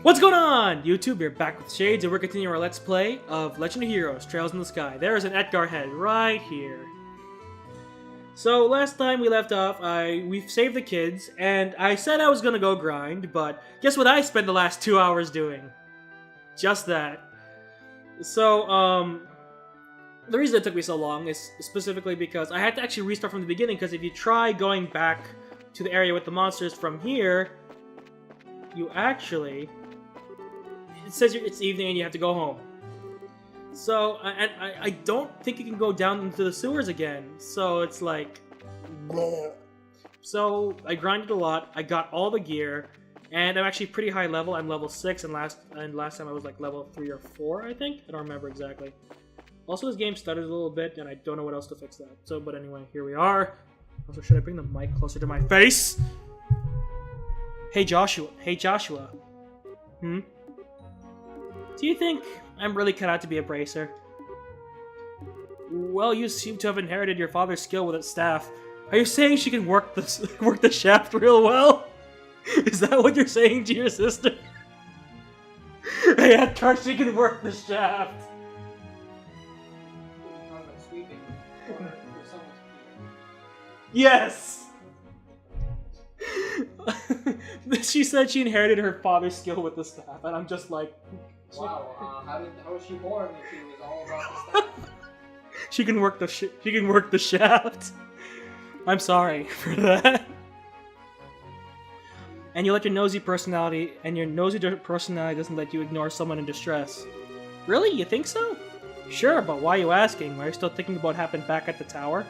What's going on, YouTube? We're back with Shades, and we're continuing our Let's Play of Legend of Heroes: Trails in the Sky. There is an Edgar head right here. So last time we left off, we saved the kids, and I said I was gonna go grind, but guess what I spent the last 2 hours doing? Just that. So, the reason it took me so long is specifically because I had to actually restart from the beginning, because if you try going back to the area with the monsters from here, you actually... It says it's evening and you have to go home. So, and I don't think you can go down into the sewers again. So it's like... Bleh. So I grinded a lot, I got all the gear, and I'm actually pretty high level. I'm level 6, and last time I was like level 3 or 4, I think? I don't remember exactly. Also, this game stuttered a little bit, and I don't know what else to fix that. So, but anyway, here we are. Also, should I bring the mic closer to my face? Hey Joshua. Hey Joshua. Do you think I'm really cut out to be a bracer? Well, you seem to have inherited your father's skill with its staff. Are you saying she can work the shaft real well? Is that what you're saying to your sister? Hey, Edgar, she can work the shaft. Yes! She said she inherited her father's skill with the staff, and I'm just like... Wow, how was she born if she was all about the staff? She can work the shaft. I'm sorry for that. And you let your nosy personality doesn't let you ignore someone in distress. Really? You think so? Sure, but why are you asking? Are you still thinking about what happened back at the tower?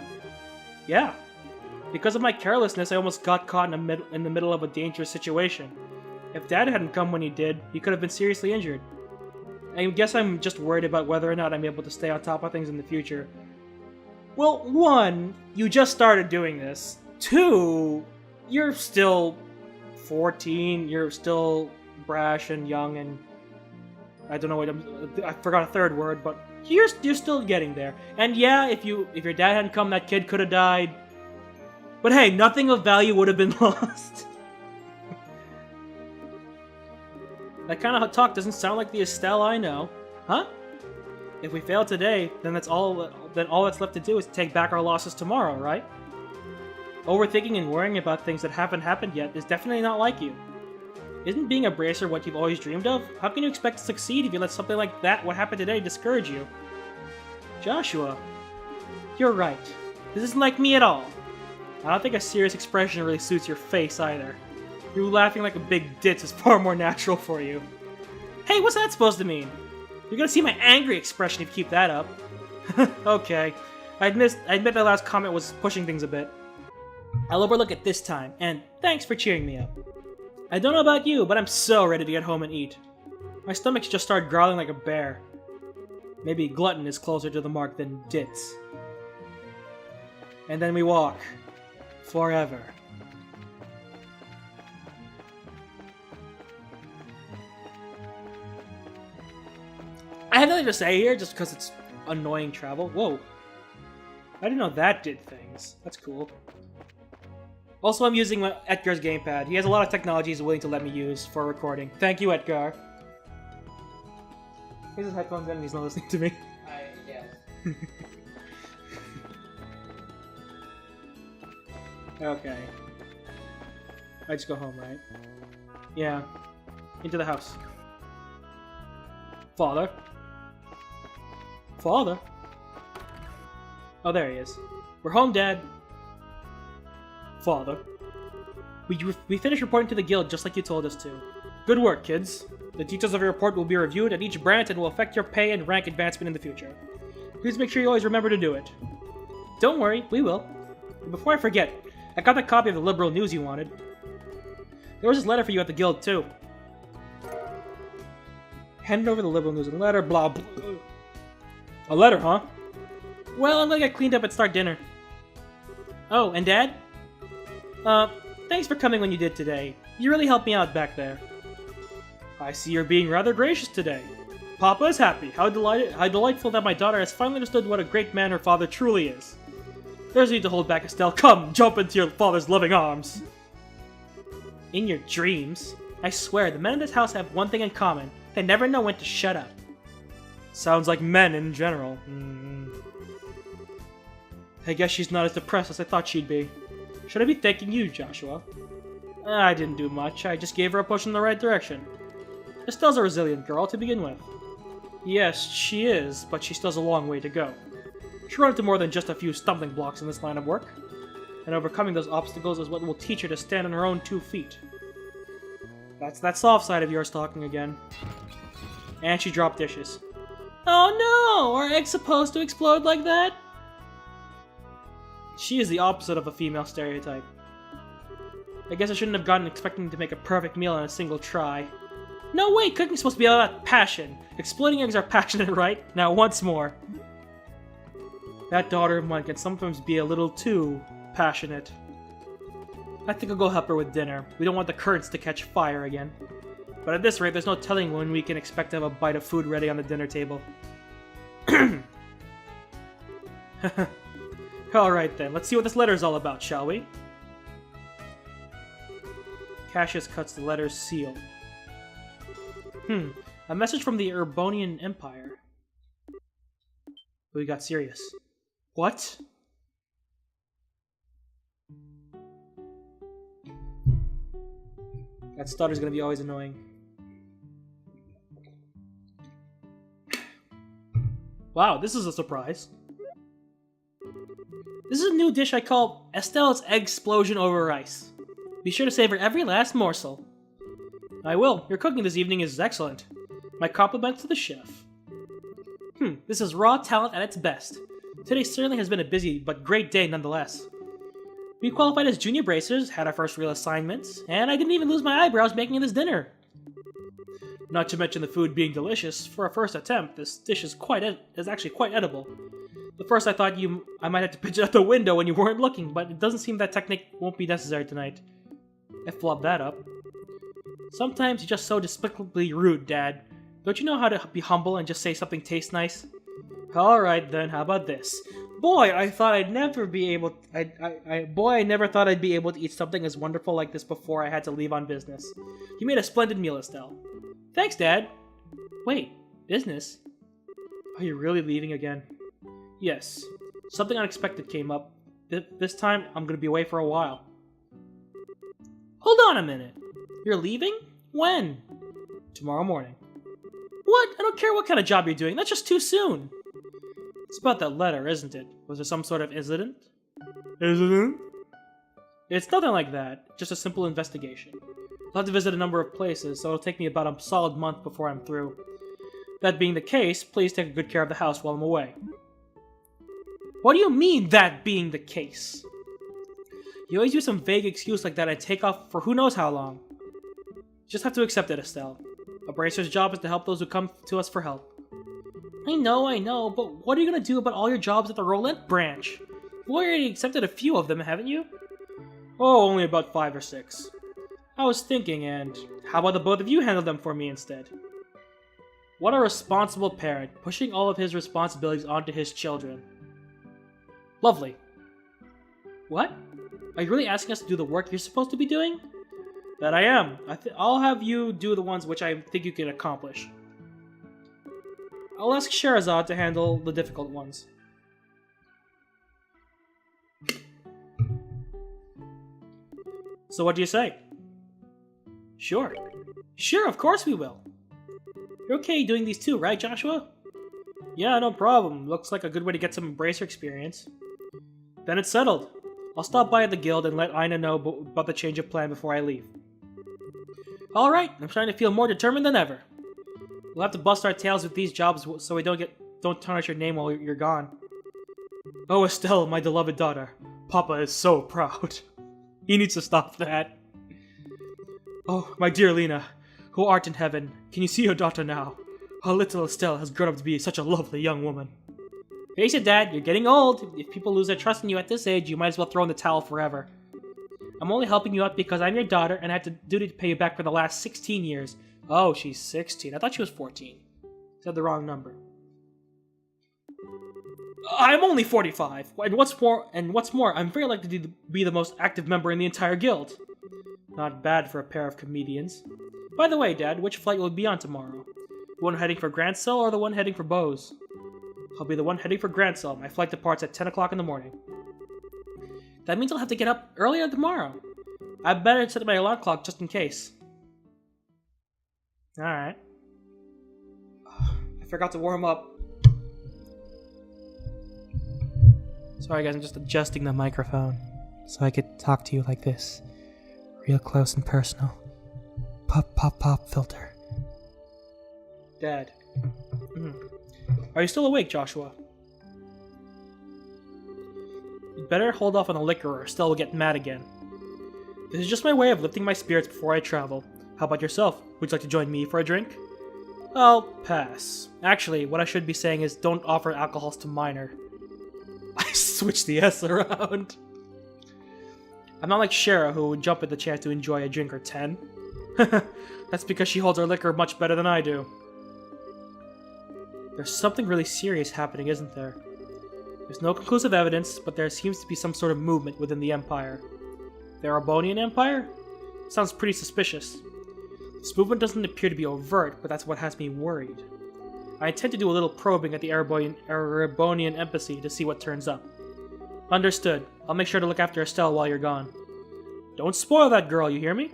Yeah. Because of my carelessness, I almost got caught in the middle of a dangerous situation. If Dad hadn't come when he did, he could have been seriously injured. I guess I'm just worried about whether or not I'm able to stay on top of things in the future. Well, 1, you just started doing this. 2, you're still 14, you're still brash and young, and I don't know what I forgot a third word, but you're still getting there. And yeah, if your dad hadn't come, that kid could have died. But hey, nothing of value would have been lost. That kind of talk doesn't sound like the Estelle I know. Huh? If we fail today, then all that's left to do is take back our losses tomorrow, right? Overthinking and worrying about things that haven't happened yet is definitely not like you. Isn't being a bracer what you've always dreamed of? How can you expect to succeed if you let something like that, what happened today, discourage you? Joshua, you're right. This isn't like me at all. I don't think a serious expression really suits your face either. You laughing like a big ditz is far more natural for you. Hey, what's that supposed to mean? You're gonna see my angry expression if you keep that up. Okay. I admit that last comment was pushing things a bit. I'll overlook it this time, and thanks for cheering me up. I don't know about you, but I'm so ready to get home and eat. My stomach's just started growling like a bear. Maybe glutton is closer to the mark than ditz. And then we walk. Forever. I have nothing to say here, just because it's annoying travel. Whoa. I didn't know that did things. That's cool. Also, I'm using Edgar's gamepad. He has a lot of technology he's willing to let me use for recording. Thank you, Edgar. He has his headphones in and he's not listening to me. Yes. Okay. I just go home, right? Yeah. Into the house. Father? Father? Oh, there he is. We're home, Dad. Father? We finished reporting to the guild just like you told us to. Good work, kids. The details of your report will be reviewed at each branch and will affect your pay and rank advancement in the future. Please make sure you always remember to do it. Don't worry, we will. And before I forget, I got that copy of the liberal news you wanted. There was this letter for you at the guild, too. Handed over the liberal news and letter, blah, blah. A letter, huh? Well, I'm gonna get cleaned up and start dinner. Oh, and Dad? Thanks for coming when you did today. You really helped me out back there. I see you're being rather gracious today. Papa is happy. How delightful that my daughter has finally understood what a great man her father truly is. There's no need to hold back, Estelle. Come, jump into your father's loving arms. In your dreams? I swear, the men in this house have one thing in common. They never know when to shut up. Sounds like men in general. I guess she's not as depressed as I thought she'd be. Should I be thanking you, Joshua? I didn't do much. I just gave her a push in the right direction. Estelle's a resilient girl to begin with. Yes, she is, but she still has a long way to go. She'll run into more than just a few stumbling blocks in this line of work. And overcoming those obstacles is what will teach her to stand on her own 2 feet. That's that soft side of yours talking again. And she dropped dishes. Oh no! Are eggs supposed to explode like that? She is the opposite of a female stereotype. I guess I shouldn't have gone expecting to make a perfect meal in a single try. No way, cooking's supposed to be all about passion. Exploding eggs are passionate, right? Now once more. That daughter of mine can sometimes be a little too passionate. I think I'll go help her with dinner. We don't want the curtains to catch fire again. But at this rate, there's no telling when we can expect to have a bite of food ready on the dinner table. Alright then, let's see what this letter's all about, shall we? Cassius cuts the letter's seal. A message from the Urbonian Empire. We got serious. What? That stutter's gonna be always annoying. Wow, this is a surprise. This is a new dish I call Estelle's Egg Explosion over Rice. Be sure to savor every last morsel. I will. Your cooking this evening is excellent. My compliments to the chef. This is raw talent at its best. Today certainly has been a busy but great day nonetheless. We qualified as junior bracers, had our first real assignments, and I didn't even lose my eyebrows making this dinner. Not to mention the food being delicious. For a first attempt, this dish is actually quite edible. At first I thought I might have to pitch it out the window when you weren't looking, but it doesn't seem that technique won't be necessary tonight. I flubbed that up. Sometimes you're just so despicably rude, Dad. Don't you know how to be humble and just say something tastes nice? Alright then, how about this? Boy, I thought I'd never be able... I never thought I'd be able to eat something as wonderful like this before I had to leave on business. You made a splendid meal, Estelle. Thanks, Dad. Wait, business? Are you really leaving again? Yes. Something unexpected came up. This time, I'm gonna be away for a while. Hold on a minute. You're leaving? When? Tomorrow morning. What? I don't care what kind of job you're doing. That's just too soon. It's about that letter, isn't it? Was there some sort of incident? Incident? It's nothing like that. Just a simple investigation. I'll have to visit a number of places, so it'll take me about a solid month before I'm through. That being the case, please take good care of the house while I'm away. What do you mean, that being the case? You always use some vague excuse like that and take off for who knows how long. You just have to accept it, Estelle. A bracer's job is to help those who come to us for help. I know, but what are you gonna do about all your jobs at the Rolent branch? You already accepted a few of them, haven't you? Oh, only about 5 or 6. I was thinking, and how about the both of you handle them for me instead? What a responsible parent, pushing all of his responsibilities onto his children. Lovely. What? Are you really asking us to do the work you're supposed to be doing? That I am. I'll have you do the ones which I think you can accomplish. I'll ask Scheherazade to handle the difficult ones. So what do you say? Sure. Sure, of course we will. You're okay doing these too, right, Joshua? Yeah, no problem. Looks like a good way to get some Bracer experience. Then it's settled. I'll stop by at the guild and let Aina know about the change of plan before I leave. Alright, I'm starting to feel more determined than ever. We'll have to bust our tails with these jobs so we don't tarnish your name while you're gone. Oh, Estelle, my beloved daughter. Papa is so proud. He needs to stop that. Oh, my dear Lena, who art in heaven, can you see your daughter now? Our little Estelle has grown up to be such a lovely young woman. Face it, Dad, you're getting old. If people lose their trust in you at this age, you might as well throw in the towel forever. I'm only helping you out because I'm your daughter and I have the duty to pay you back for the last 16 years. Oh, she's 16. I thought she was 14. Said the wrong number. I'm only 45. And what's more, I'm very likely to be the most active member in the entire guild. Not bad for a pair of comedians. By the way, Dad, which flight will you be on tomorrow? The one heading for Grancel or the one heading for Bose? I'll be the one heading for Grancel. My flight departs at 10 o'clock in the morning. That means I'll have to get up earlier tomorrow. I better set my alarm clock just in case. Alright. I forgot to warm up. Sorry guys, I'm just adjusting the microphone so I could talk to you like this. Real close and personal. Pop, pop, pop filter. Dad. Are you still awake, Joshua? You'd better hold off on the liquor or Estelle will get mad again. This is just my way of lifting my spirits before I travel. How about yourself? Would you like to join me for a drink? I'll pass. Actually, what I should be saying is don't offer alcohols to minor. I switched the S around. I'm not like Shara, who would jump at the chance to enjoy a drink or 10. That's because she holds her liquor much better than I do. There's something really serious happening, isn't there? There's no conclusive evidence, but there seems to be some sort of movement within the Empire. The Erebonian Empire? Sounds pretty suspicious. This movement doesn't appear to be overt, but that's what has me worried. I intend to do a little probing at the Erebonian Embassy to see what turns up. Understood. I'll make sure to look after Estelle while you're gone. Don't spoil that girl, you hear me?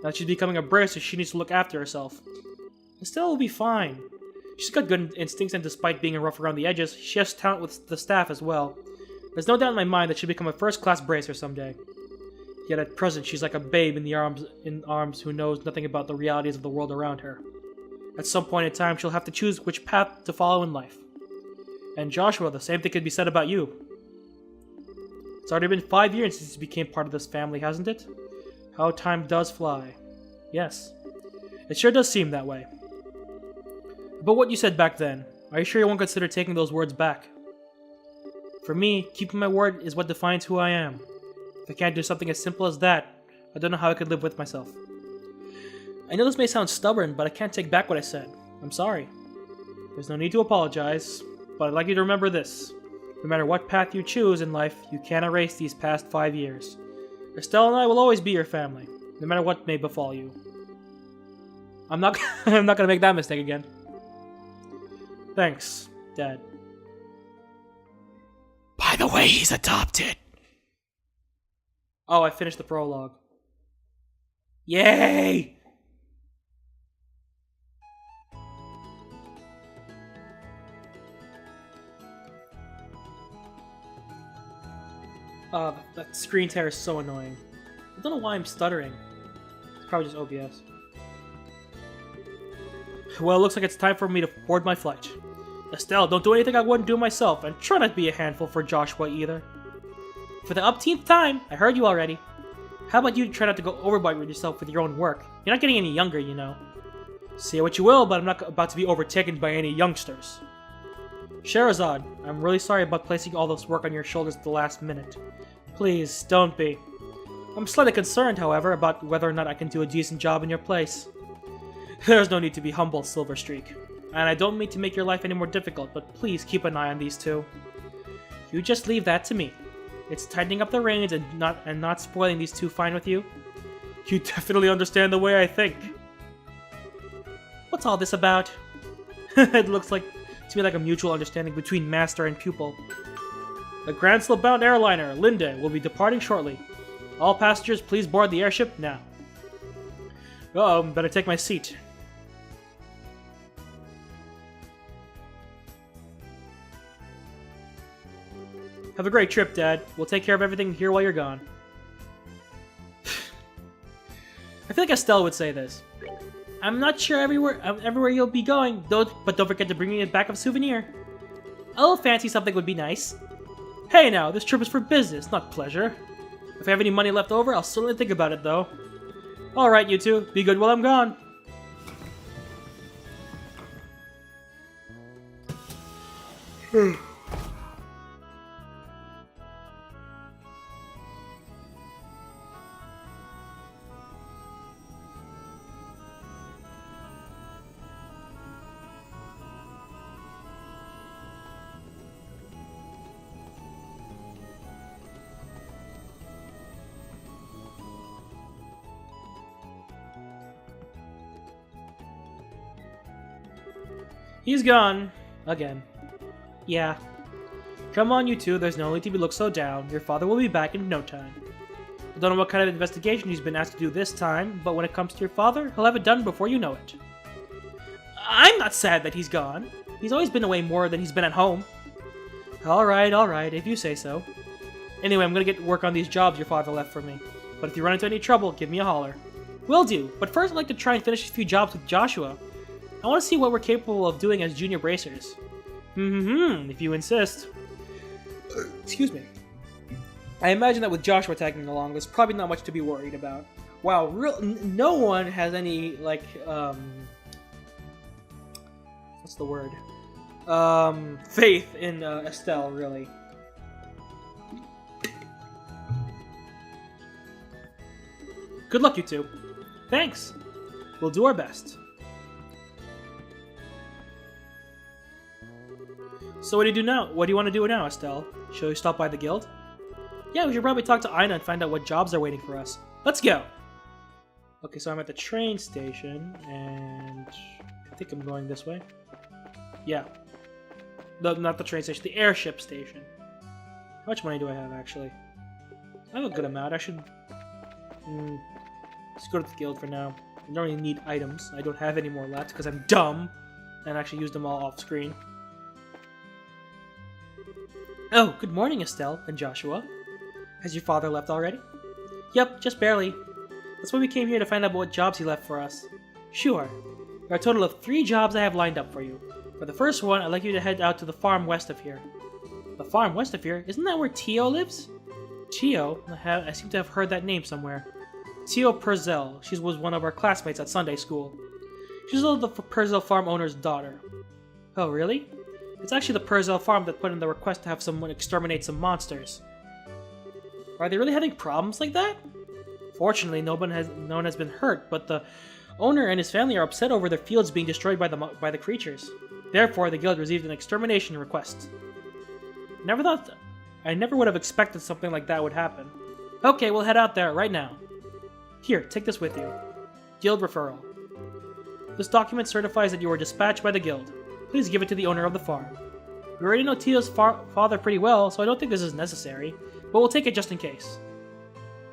Now she's becoming a bracer, she needs to look after herself. Estelle will be fine. She's got good instincts, and despite being rough around the edges, she has talent with the staff as well. There's no doubt in my mind that she'll become a first-class bracer someday. Yet at present, she's like a babe in arms who knows nothing about the realities of the world around her. At some point in time, she'll have to choose which path to follow in life. And Joshua, the same thing could be said about you. It's already been 5 years since you became part of this family, hasn't it? How time does fly. Yes. It sure does seem that way. But what you said back then, are you sure you won't consider taking those words back? For me, keeping my word is what defines who I am. If I can't do something as simple as that, I don't know how I could live with myself. I know this may sound stubborn, but I can't take back what I said. I'm sorry. There's no need to apologize, but I'd like you to remember this. No matter what path you choose in life, you can't erase these past 5 years. Estelle and I will always be your family, no matter what may befall you. I'm not gonna make that mistake again. Thanks, Dad. By the way, he's adopted. Oh, I finished the prologue. Yay! That screen tear is so annoying. I don't know why I'm stuttering. It's probably just OBS. Well, it looks like it's time for me to board my flight. Estelle, don't do anything I wouldn't do myself, and try not to be a handful for Joshua either. For the upteenth time, I heard you already. How about you try not to go overboard with yourself with your own work? You're not getting any younger, you know. Say what you will, but I'm not about to be overtaken by any youngsters. Sherazade, I'm really sorry about placing all this work on your shoulders at the last minute. Please, don't be. I'm slightly concerned, however, about whether or not I can do a decent job in your place. There's no need to be humble, Silverstreak. And I don't mean to make your life any more difficult, but please keep an eye on these two. You just leave that to me. It's tightening up the reins and not spoiling these two fine with you? You definitely understand the way I think. What's all this about? It looks like to me like a mutual understanding between master and pupil. The Grancel-bound airliner, Linde, will be departing shortly. All passengers, please board the airship now. Uh-oh, better take my seat. Have a great trip, Dad. We'll take care of everything here while you're gone. I feel like Estelle would say this. I'm not sure everywhere you'll be going, but don't forget to bring me a back of souvenir. A little fancy something would be nice. Hey now, this trip is for business, not pleasure. If I have any money left over, I'll certainly think about it, though. Alright, you two. Be good while I'm gone. He's gone. Again. Yeah. Come on, you two. There's no need to look so down. Your father will be back in no time. I don't know what kind of investigation he's been asked to do this time, but when it comes to your father, he'll have it done before you know it. I'm not sad that he's gone. He's always been away more than he's been at home. Alright, if you say so. Anyway, I'm gonna get work on these jobs your father left for me. But if you run into any trouble, give me a holler. Will do, but first I'd like to try and finish a few jobs with Joshua. I want to see what we're capable of doing as junior bracers. If you insist. Excuse me. I imagine that with Joshua tagging along, there's probably not much to be worried about. Wow, no one has any, like, what's the word? Faith in Estelle, really. Good luck, you two. Thanks. We'll do our best. So what do you do now? What do you want to do now, Estelle? Shall we stop by the guild? Yeah, we should probably talk to Aina and find out what jobs are waiting for us. Let's go! Okay, so I'm at the train station, and I think I'm going this way. Yeah. No, not the train station, the airship station. How much money do I have, actually? I have a good amount. I should... Let's go to the guild for now. I don't really need items. I don't have any more left because I'm dumb and actually used them all off screen. Oh, good morning, Estelle and Joshua. Has your father left already? Yep, just barely. That's why we came here to find out what jobs he left for us. Sure. There are a total of 3 jobs I have lined up for you. For the first one, I'd like you to head out to the farm west of here. The farm west of here? Isn't that where Tio lives? Tio? I seem to have heard that name somewhere. Tio Purzel. She was one of our classmates at Sunday school. She's the Purzel farm owner's daughter. Oh, really? It's actually the Purzel farm that put in the request to have someone exterminate some monsters. Are they really having problems like that? Fortunately, no one has been hurt, but the owner and his family are upset over their fields being destroyed by the creatures. Therefore, the guild received an extermination request. I never would have expected something like that would happen. Okay, we'll head out there right now. Here, take this with you. Guild referral. This document certifies that you were dispatched by the guild. Please give it to the owner of the farm. We already know Tio's father pretty well, so I don't think this is necessary, but we'll take it just in case.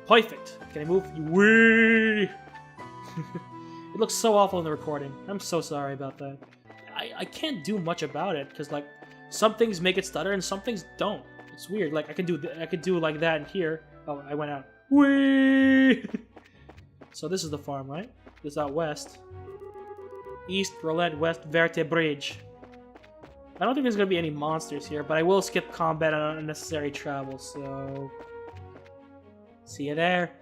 Perfect. Can I move? Whee! It looks so awful in the recording. I'm so sorry about that. I can't do much about it, because, like, some things make it stutter and some things don't. It's weird. Like, I could do like that in here. Oh, I went out. Whee! So this is the farm, right? This is out west. East Roulette West Verte Bridge. I don't think there's going to be any monsters here, but I will skip combat and unnecessary travel, so... See you there.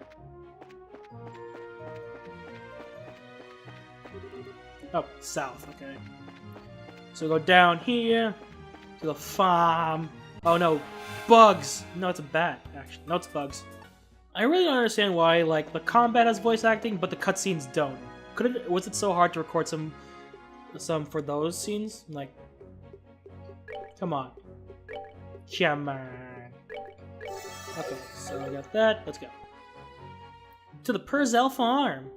Oh, south, okay. So go down here to the farm. Oh no, bugs! No, it's a bat, actually. No, it's bugs. I really don't understand why, like, the combat has voice acting, but the cutscenes don't. Was it so hard to record some for those scenes? Like, come on. Come on. Okay, so I got that. Let's go. To the Purzel farm.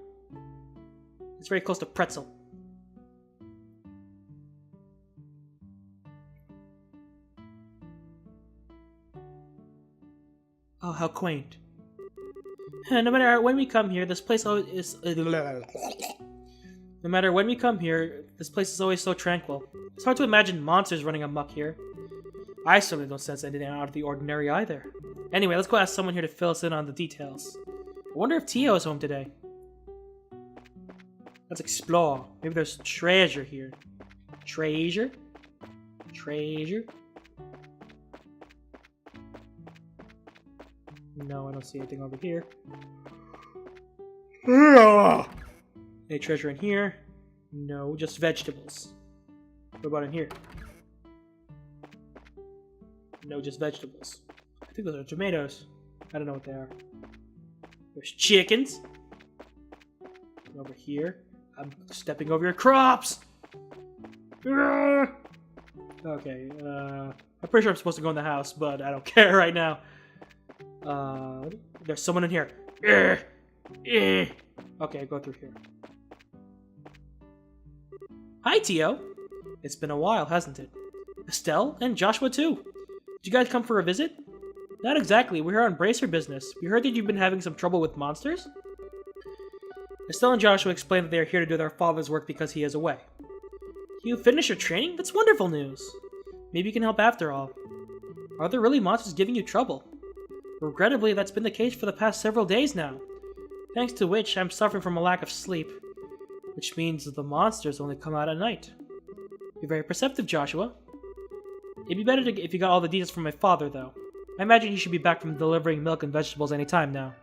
It's very close to Pretzel. Oh, how quaint. No matter when we come here, this place always is... No matter when we come here, this place is always so tranquil. It's hard to imagine monsters running amok here. I certainly don't sense anything out of the ordinary either. Anyway, let's go ask someone here to fill us in on the details. I wonder if Tio is home today. Let's explore. Maybe there's treasure here. Treasure? Treasure? No, I don't see anything over here. Any treasure in here? No, just vegetables. What about in here? No, just vegetables. I think those are tomatoes. I don't know what they are. There's chickens. Over here. I'm stepping over your crops! Okay, I'm pretty sure I'm supposed to go in the house, but I don't care right now. There's someone in here. Okay, go through here. Hi, Tio. It's been a while, hasn't it? Estelle? And Joshua too. Did you guys come for a visit? Not exactly, we're here on bracer business. We heard that you've been having some trouble with monsters? Estelle and Joshua explained that they are here to do their father's work because he is away. You finished your training? That's wonderful news. Maybe you can help after all. Are there really monsters giving you trouble? Regrettably, that's been the case for the past several days now. Thanks to which, I'm suffering from a lack of sleep. Which means that the monsters only come out at night. You're very perceptive, Joshua. It'd be better if you got all the details from my father, though. I imagine he should be back from delivering milk and vegetables any time now.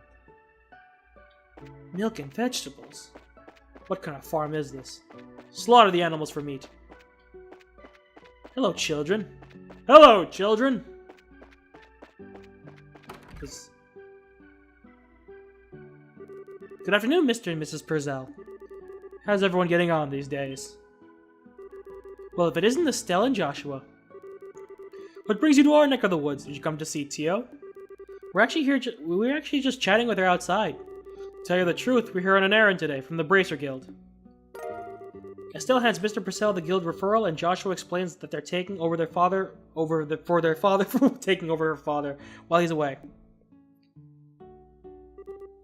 Milk and vegetables? What kind of farm is this? Slaughter the animals for meat. Hello, children. Hello, children! Good afternoon, Mr. and Mrs. Purcell. How's everyone getting on these days? Well, if it isn't Estelle and Joshua. What brings you to our neck of the woods? Did you come to see Tio? We're actually just chatting with her outside. To tell you the truth, we're here on an errand today from the Bracer Guild. Estelle hands Mr. Purcell the guild referral, and Joshua explains that they're taking over their father taking over her father while he's away.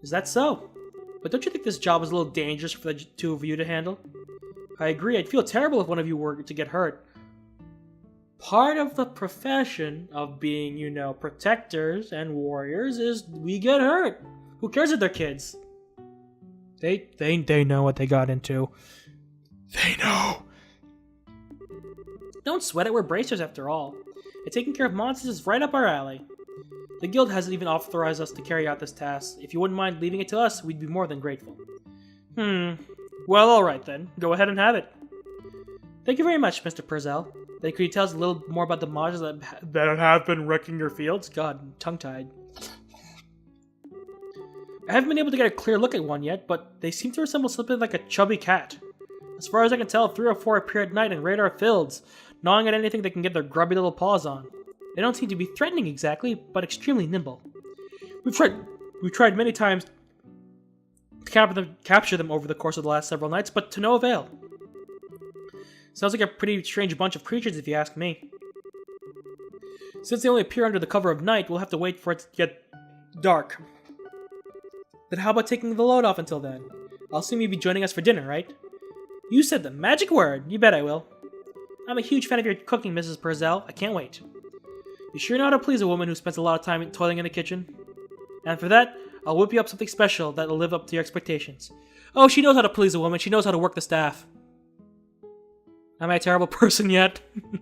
Is that so? But don't you think this job is a little dangerous for the two of you to handle? I agree, I'd feel terrible if one of you were to get hurt. Part of the profession of being, protectors and warriors is we get hurt. Who cares if they're kids? They know what they got into. They know. Don't sweat it, we're bracers after all. And taking care of monsters is right up our alley. The guild hasn't even authorized us to carry out this task. If you wouldn't mind leaving it to us, we'd be more than grateful. Well, alright then. Go ahead and have it. Thank you very much, Mr. Purcell. Then could you tell us a little more about the monsters that have been wrecking your fields? God, I'm tongue-tied. I haven't been able to get a clear look at one yet, but they seem to resemble something like a chubby cat. As far as I can tell, 3 or 4 appear at night and raid our fields, gnawing at anything they can get their grubby little paws on. They don't seem to be threatening exactly, but extremely nimble. We've tried many times to capture them over the course of the last several nights, but to no avail. Sounds like a pretty strange bunch of creatures if you ask me. Since they only appear under the cover of night, we'll have to wait for it to get dark. Then how about taking the load off until then? I'll assume you'll be joining us for dinner, right? You said the magic word! You bet I will. I'm a huge fan of your cooking, Mrs. Purcell. I can't wait. You sure know how to please a woman who spends a lot of time toiling in the kitchen? And for that, I'll whip you up something special that'll live up to your expectations. Oh, she knows how to please a woman. She knows how to work the staff. Am I a terrible person yet? No,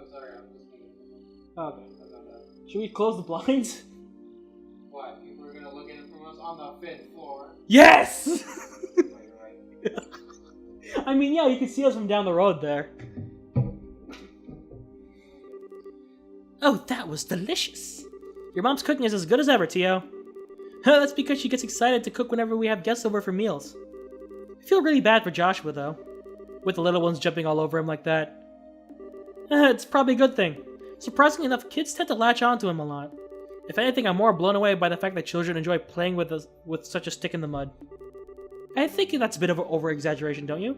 sorry, I'm just kidding. Okay. Should we close the blinds? What? People are gonna look at it from us on the 5th floor. Yes! Wait, right. I mean, yeah, you can see us from down the road there. Oh, that was delicious. Your mom's cooking is as good as ever, Tio. That's because she gets excited to cook whenever we have guests over for meals. I feel really bad for Joshua, though, with the little ones jumping all over him like that. It's probably a good thing. Surprisingly enough, kids tend to latch onto him a lot. If anything, I'm more blown away by the fact that children enjoy playing with such a stick in the mud. I think that's a bit of an over-exaggeration, don't you?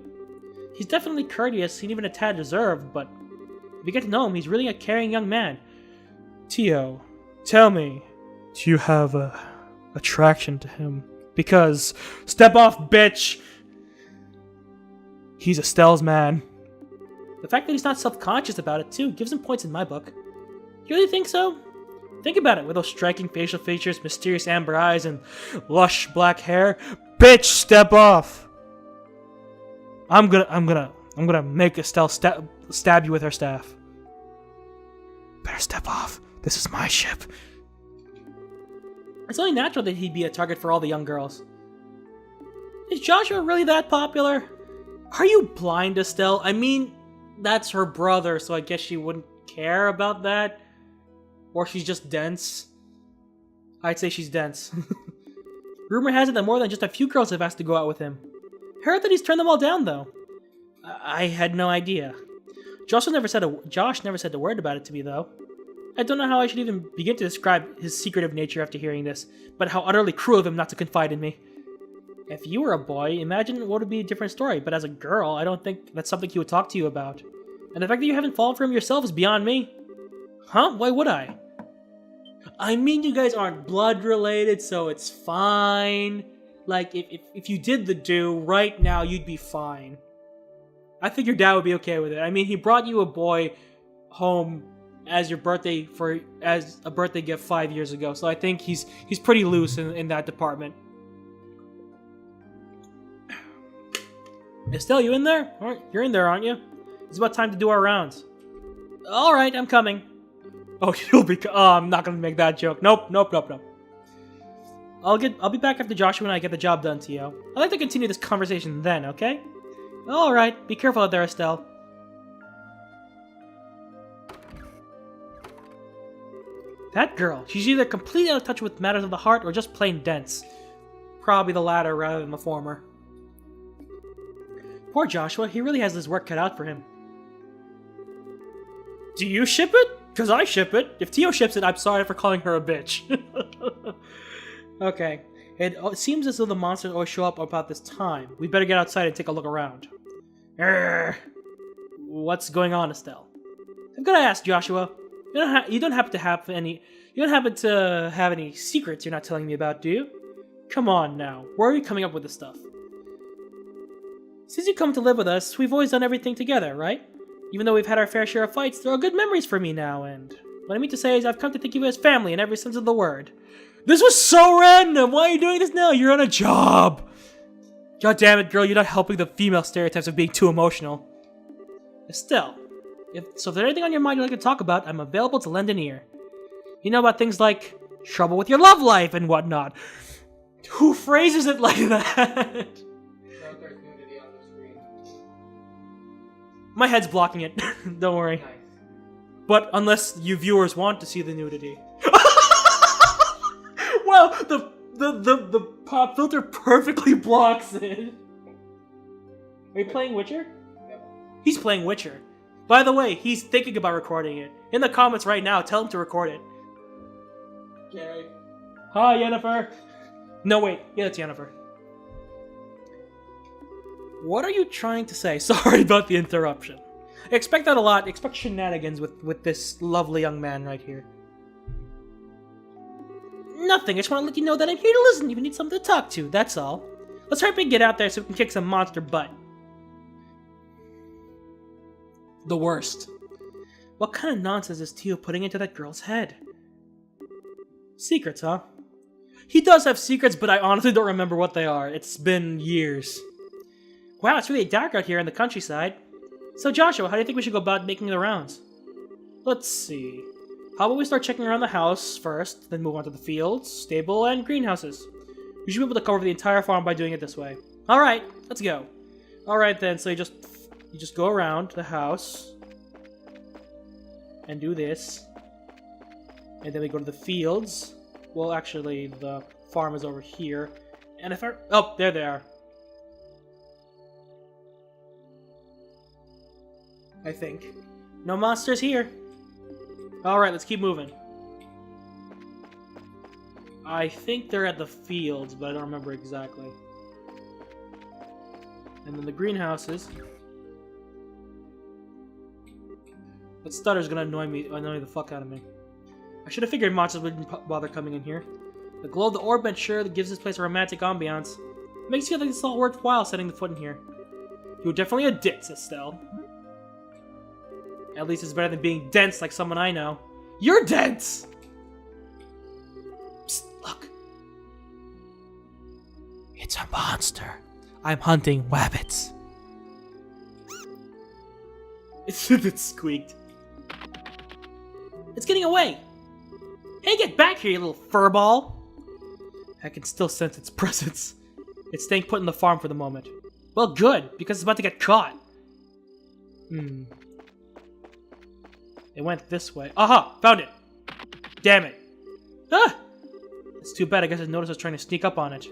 He's definitely courteous and even a tad reserved, but if you get to know him, he's really a caring young man. Tio, tell me, do you have a attraction to him? Because, step off, bitch! He's Estelle's man. The fact that he's not self-conscious about it, too, gives him points in my book. You really think so? Think about it, with those striking facial features, mysterious amber eyes, and lush black hair. Bitch, step off! I'm gonna make Estelle stab you with her staff. Better step off. This is my ship. It's only natural that he'd be a target for all the young girls. Is Joshua really that popular? Are you blind, Estelle? I mean, that's her brother, so I guess she wouldn't care about that. Or she's just dense. I'd say she's dense. Rumor has it that more than just a few girls have asked to go out with him. Heard that he's turned them all down, though. I had no idea. Josh never said a word about it to me, though. I don't know how I should even begin to describe his secretive nature after hearing this, but how utterly cruel of him not to confide in me. If you were a boy, imagine what would be a different story. But as a girl, I don't think that's something he would talk to you about. And the fact that you haven't fallen for him yourself is beyond me. Huh? Why would I? I mean, you guys aren't blood related, so it's fine. Like, if you did the do right now, you'd be fine. I think your dad would be okay with it. I mean, he brought you a boy home as your birthday as a birthday gift 5 years ago, so I think he's pretty loose in that department. Estelle, you in there? You're in there, aren't you? It's about time to do our rounds. All right, I'm coming. Oh, you'll be. Oh, I'm not gonna make that joke. Nope. I'll be back after Joshua and I get the job done, Tio. I'd like to continue this conversation then, okay? All right. Be careful out there, Estelle. That girl. She's either completely out of touch with matters of the heart or just plain dense. Probably the latter rather than the former. Poor Joshua, he really has his work cut out for him. Do you ship it? Because I ship it. If Tio ships it, I'm sorry for calling her a bitch. Okay. It seems as though the monsters always show up about this time. We better get outside and take a look around. Urgh. What's going on, Estelle? I'm gonna ask Joshua. You don't happen to have any secrets you're not telling me about, do you? Come on now. Where are you coming up with this stuff? Since you come to live with us, we've always done everything together, right? Even though we've had our fair share of fights, there are good memories for me now, and what I mean to say is I've come to think of you as family in every sense of the word. This was so random! Why are you doing this now? You're on a job! God damn it, girl, you're not helping the female stereotypes of being too emotional. Estelle, if there's anything on your mind you'd like to talk about, I'm available to lend an ear. You know about things like trouble with your love life and whatnot. Who phrases it like that? My head's blocking it. Don't worry. Nice. But unless you viewers want to see the nudity. Wow, the pop filter perfectly blocks it. Are you playing Witcher? Yep. He's playing Witcher. By the way, he's thinking about recording it. In the comments right now, tell him to record it. Okay. Hi, Yennefer. No, wait. Yeah, it's Yennefer. What are you trying to say? Sorry about the interruption. Expect that a lot. Expect shenanigans with this lovely young man right here. Nothing. I just want to let you know that I'm here to listen if you need something to talk to. That's all. Let's hurry up and get out there so we can kick some monster butt. The worst. What kind of nonsense is Tio putting into that girl's head? Secrets, huh? He does have secrets, but I honestly don't remember what they are. It's been years. Wow, it's really dark out here in the countryside. So Joshua, how do you think we should go about making the rounds? Let's see. How about we start checking around the house first, then move on to the fields, stable, and greenhouses. We should be able to cover the entire farm by doing it this way. Alright, let's go. Alright then, so you just go around the house and do this. And then we go to the fields. Well, actually, the farm is over here. And if I... Oh, there they are. I think. No monsters here. Alright, let's keep moving. I think they're at the fields, but I don't remember exactly. And then the greenhouses. That stutter's gonna annoy the fuck out of me. I should have figured monsters wouldn't bother coming in here. The glow of the orb sure gives this place a romantic ambiance. It makes you feel like it's all worthwhile setting the foot in here. You're definitely a ditz, Estelle. At least it's better than being dense like someone I know. You're dense! Psst, look. It's a monster. I'm hunting wabbits. It squeaked. It's getting away! Hey, get back here, you little furball! I can still sense its presence. It's staying put in the farm for the moment. Well, good, because it's about to get caught. It went this way. Aha! Found it! Damn it. Ah! It's too bad. I guess I noticed I was trying to sneak up on it.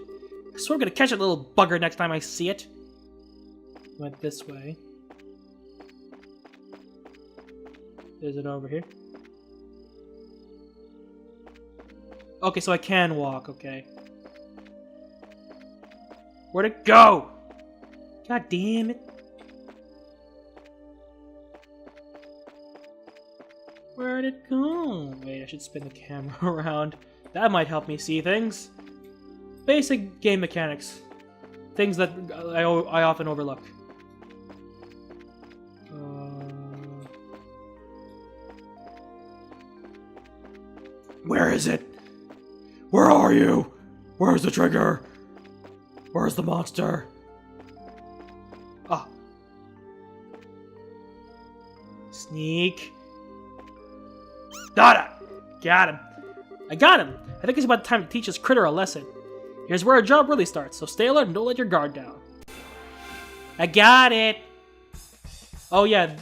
I swear I'm gonna catch that little bugger next time I see it. Went this way. Is it over here? Okay, so I can walk. Okay. Where'd it go? God damn it. Where'd it go? Wait, I should spin the camera around. That might help me see things. Basic game mechanics. Things that I often overlook. Where is it? Where are you? Where's the trigger? Where's the monster? Ah. Sneak. Got him. I got him. I think it's about time to teach this critter a lesson. Here's where our job really starts, so stay alert and don't let your guard down. I got it. Oh yeah.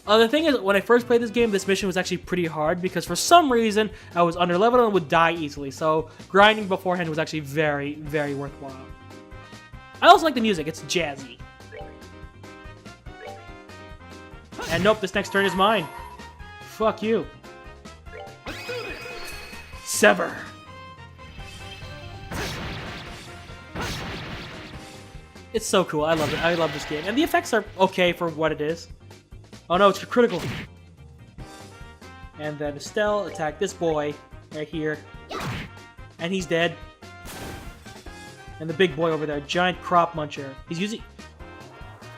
The thing is, when I first played this game, this mission was actually pretty hard because for some reason I was under leveled and would die easily. So grinding beforehand was actually very, very worthwhile. I also like the music. It's jazzy. And nope, this next turn is mine. Fuck you. Sever. It's so cool. I love it. I love this game. And the effects are okay for what it is. Oh no, it's critical. And then Estelle attacked this boy right here. And he's dead. And the big boy over there, giant crop muncher. He's using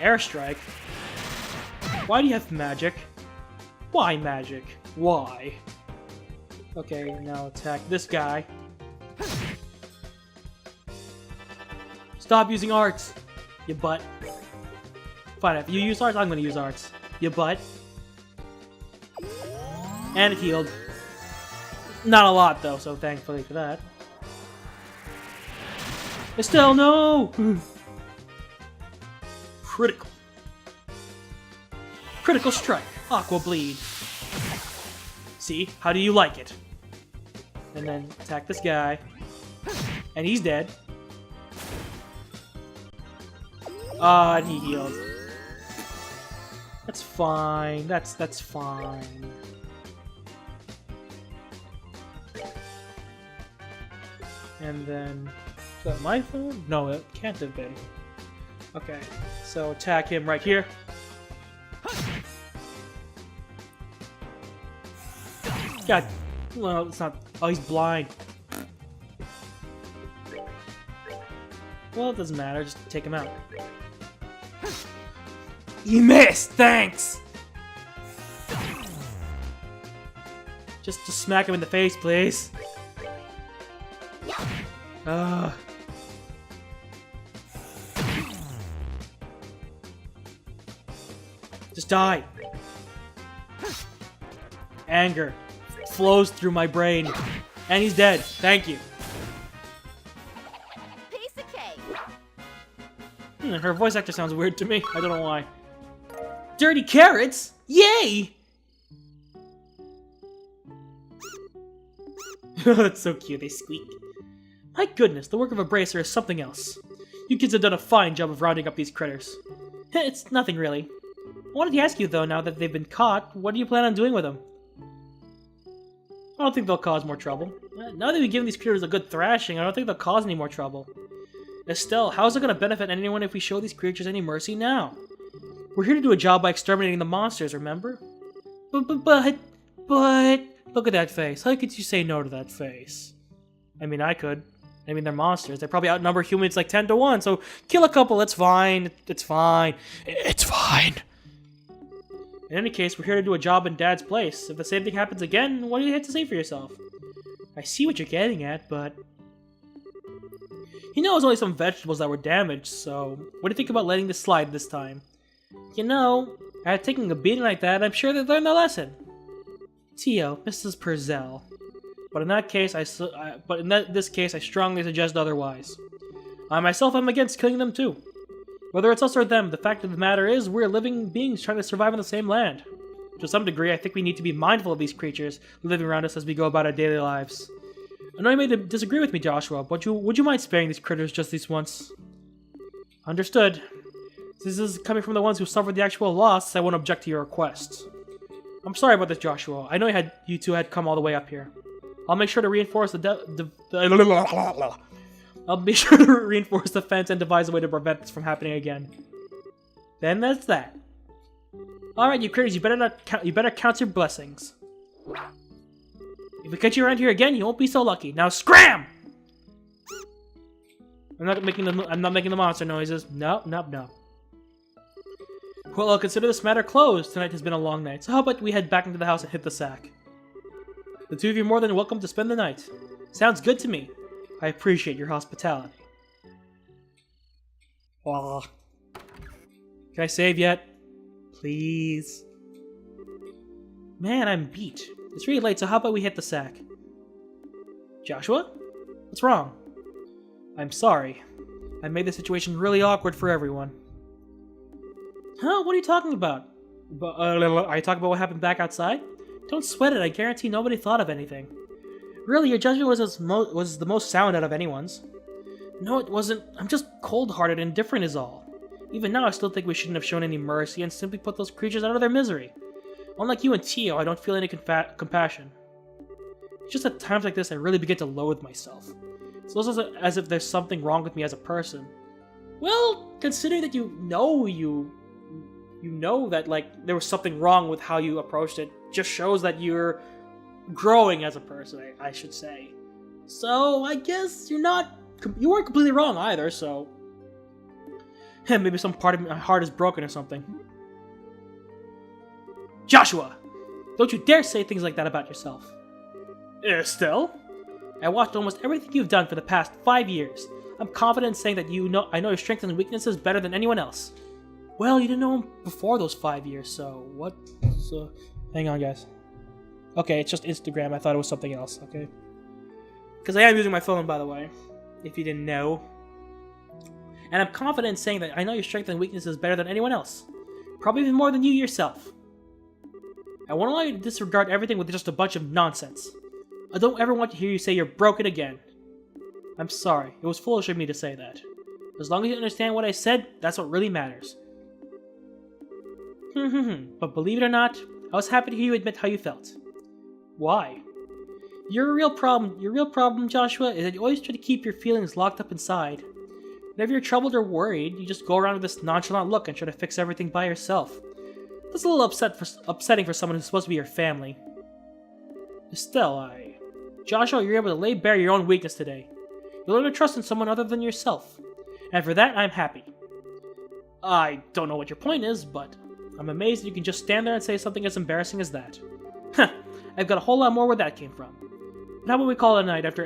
airstrike. Why do you have magic? Why magic? Why? Okay, now attack this guy. Stop using arts, you butt. Fine, if you use arts, I'm gonna use arts. You butt. And it healed. Not a lot, though, so thankfully for that. Estelle, no! Critical. Critical strike. Aqua bleed. See? How do you like it? And then attack this guy. And he's dead. And he healed. That's fine. That's fine. And then... Is that my phone? No, it can't have been. Okay. So attack him right here. God. Well, it's not... Oh, he's blind. Well, it doesn't matter. Just take him out. You missed! Thanks! Just smack him in the face, please. Just die. Anger flows through my brain. And he's dead. Thank you. Piece of cake. Her voice actor sounds weird to me. I don't know why. Dirty carrots? Yay! That's so cute, they squeak. My goodness, the work of a bracer is something else. You kids have done a fine job of rounding up these critters. It's nothing really. I wanted to ask you though, now that they've been caught, what do you plan on doing with them? I don't think they'll cause more trouble. Now that we've given these critters a good thrashing, I don't think they'll cause any more trouble. Estelle, how's it going to benefit anyone if we show these creatures any mercy now? We're here to do a job by exterminating the monsters, remember? But, look at that face. How could you say no to that face? I mean, I could. I mean, they're monsters. They probably outnumber humans like 10 to 1, so kill a couple, it's fine. It's fine. It's fine. In any case, we're here to do a job in Dad's place. If the same thing happens again, what do you have to say for yourself? I see what you're getting at, but... You know, it was only some vegetables that were damaged, so... What do you think about letting this slide this time? You know, after taking a beating like that, I'm sure they learned their lesson. Tio, Mrs. Purcell. But in that case, this case, I strongly suggest otherwise. I myself am against killing them too. Whether it's us or them, the fact of the matter is, we're living beings trying to survive on the same land. To some degree, I think we need to be mindful of these creatures living around us as we go about our daily lives. I know you may disagree with me, Joshua, but would you mind sparing these critters just this once? Understood. Since this is coming from the ones who suffered the actual loss, I won't object to your request. I'm sorry about this, Joshua. I know you two had come all the way up here. I'll make sure to reinforce the I'll be sure to reinforce the fence and devise a way to prevent this from happening again. Then that's that. Alright, you critters, you better count your blessings. If we catch you around here again, you won't be so lucky. Now scram! I'm not making the monster noises. No. Well, I'll consider this matter closed. Tonight has been a long night, so how about we head back into the house and hit the sack? The two of you are more than welcome to spend the night. Sounds good to me. I appreciate your hospitality. Aw. Can I save yet? Please. Man, I'm beat. It's really late, so how about we hit the sack? Joshua? What's wrong? I'm sorry. I made the situation really awkward for everyone. Huh? What are you talking about? Are you talking about what happened back outside? Don't sweat it, I guarantee nobody thought of anything. Really, your judgment was the most sound out of anyone's. No, it wasn't. I'm just cold-hearted and indifferent is all. Even now, I still think we shouldn't have shown any mercy and simply put those creatures out of their misery. Unlike you and Tio, I don't feel any compassion. It's just at times like this I really begin to loathe myself. It's almost as if there's something wrong with me as a person. Well, considering that you know that, like, there was something wrong with how you approached it, just shows that you're growing as a person, I should say. So, I guess you weren't completely wrong either, so... Maybe some part of my heart is broken or something. Joshua! Don't you dare say things like that about yourself. Estelle? I watched almost everything you've done for the past 5 years. I'm confident in saying that I know your strengths and weaknesses better than anyone else. Well, you didn't know him before those 5 years, so what? So, hang on, guys. Okay, it's just Instagram. I thought it was something else, okay? Because I am using my phone, by the way, if you didn't know. And I'm confident in saying that I know your strengths and weaknesses better than anyone else. Probably even more than you yourself. I won't allow you to disregard everything with just a bunch of nonsense. I don't ever want to hear you say you're broken again. I'm sorry, it was foolish of me to say that. As long as you understand what I said, that's what really matters. But believe it or not, I was happy to hear you admit how you felt. Why? Your real problem, Joshua, is that you always try to keep your feelings locked up inside. Whenever you're troubled or worried, you just go around with this nonchalant look and try to fix everything by yourself. That's a little upsetting for someone who's supposed to be your family. Estelle, Joshua, you're able to lay bare your own weakness today. You learn to trust in someone other than yourself. And for that, I'm happy. I don't know what your point is, but I'm amazed that you can just stand there and say something as embarrassing as that. Huh, I've got a whole lot more where that came from. But how about we call it a night after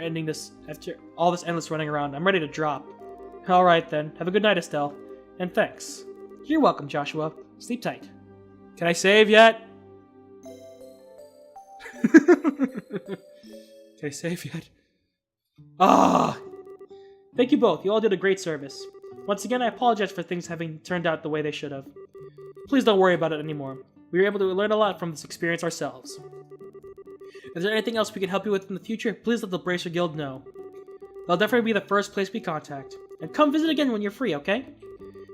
all this endless running around? I'm ready to drop. Alright then, have a good night, Estelle. And thanks. You're welcome, Joshua. Sleep tight. Can I save yet? Can I save yet? Thank you both. You all did a great service. Once again, I apologize for things having turned out the way they should have. Please don't worry about it anymore. We were able to learn a lot from this experience ourselves. If there's anything else we can help you with in the future, please let the Bracer Guild know. They'll definitely be the first place we contact. And come visit again when you're free, okay?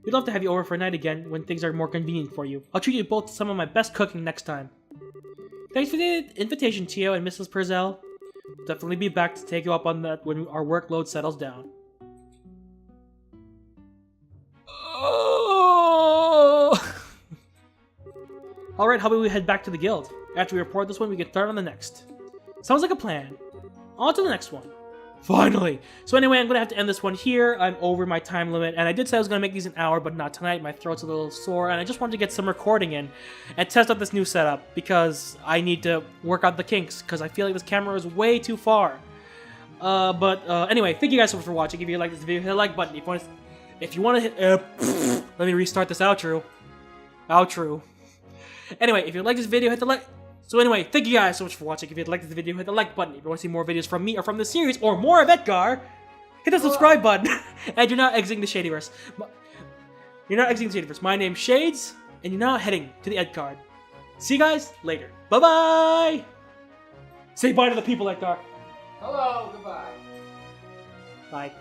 We'd love to have you over for a night again when things are more convenient for you. I'll treat you both to some of my best cooking next time. Thanks for the invitation, Tio and Mrs. Purcell. We'll definitely be back to take you up on that when our workload settles down. Alright, how about we head back to the guild? After we report this one, we can start on the next. Sounds like a plan. On to the next one. Finally! So anyway, I'm going to have to end this one here. I'm over my time limit, and I did say I was going to make these an hour, but not tonight. My throat's a little sore, and I just wanted to get some recording in and test out this new setup, because I need to work out the kinks, because I feel like this camera is way too far. Anyway, thank you guys so much for watching. If you like this video, hit the like button. If you want to hit... let me restart this outro. Anyway, if you like this video, hit the like... So anyway, thank you guys so much for watching. If you'd like this video, hit the like button. If you want to see more videos from me or from the series or more of Edgar, hit the subscribe button. And you're not exiting the Shadyverse. My name's Shades, and you're now heading to the Ed card. See you guys later. Bye-bye! Say bye to the people, Edgar. Hello, goodbye. Bye.